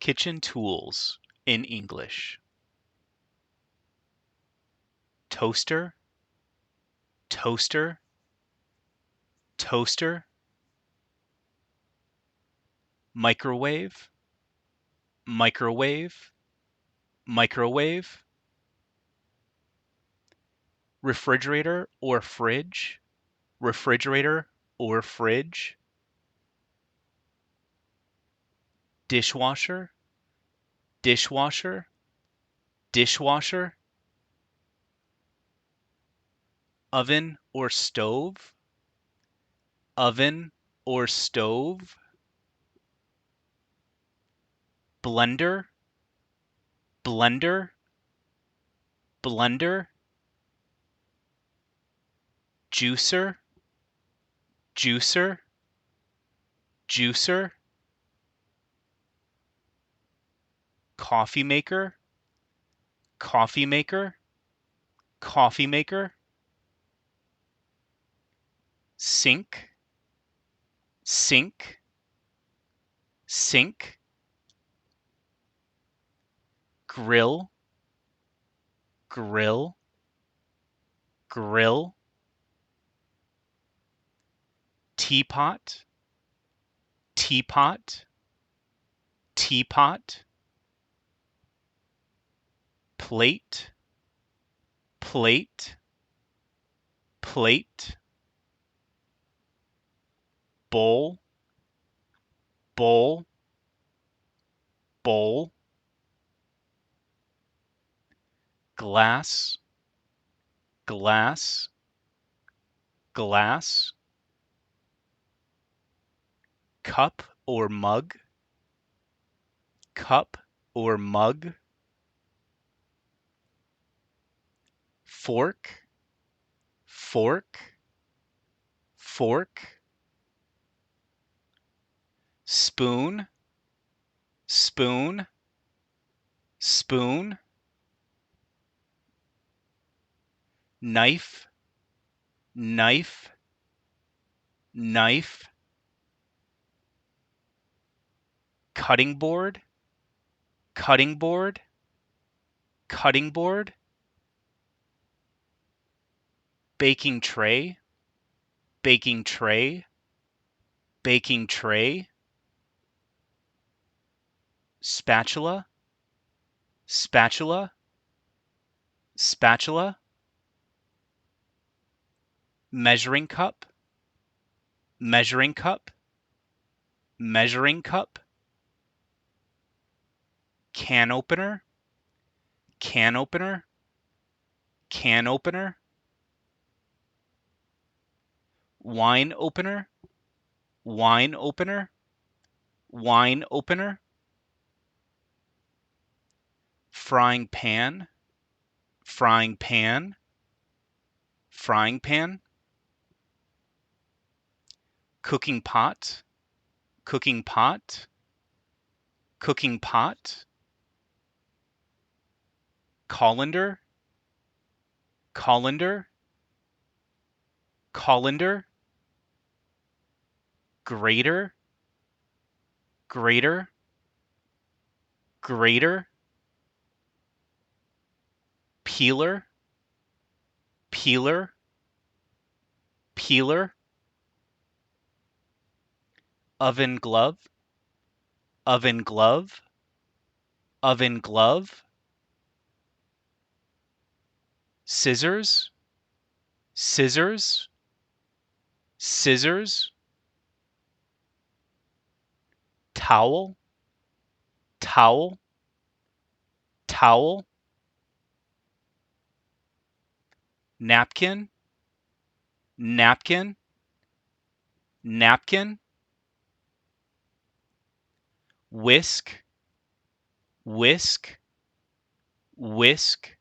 Kitchen tools in English. Toaster, toaster, toaster. Microwave, microwave, microwave. Refrigerator or fridge, refrigerator or fridge. Dishwasher, dishwasher, dishwasher. Oven or stove, oven or stove. Blender, blender, blender. Juicer, juicer, juicer. Coffee maker, coffee maker, coffee maker. Sink, sink, sink. Grill, grill, grill. Teapot, teapot, teapot. Plate, plate, plate. Bowl, bowl, bowl. Glass, glass, glass. Cup or mug, cup or mug. Fork, fork, fork. Spoon, spoon, spoon. Knife, knife, knife. Cutting board, cutting board, cutting board. Baking tray, baking tray, baking tray. Spatula, spatula, spatula. Measuring cup, measuring cup, measuring cup. Can opener, can opener, can opener. Wine opener, wine opener, wine opener. Frying pan, frying pan, frying pan. Cooking pot, cooking pot, cooking pot. Colander, colander, colander. Grater, grater, grater. Peeler, peeler, peeler. Oven glove, oven glove, oven glove. Scissors, scissors, scissors. Towel, towel, towel. Napkin, napkin, napkin. Wisk, whisk, whisk.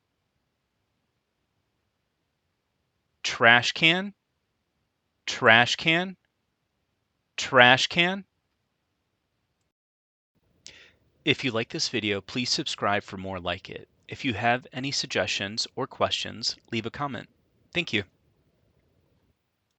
Trash can, trash can, trash can. If you like this video, please subscribe for more like it. If you have any suggestions or questions, leave a comment. Thank you.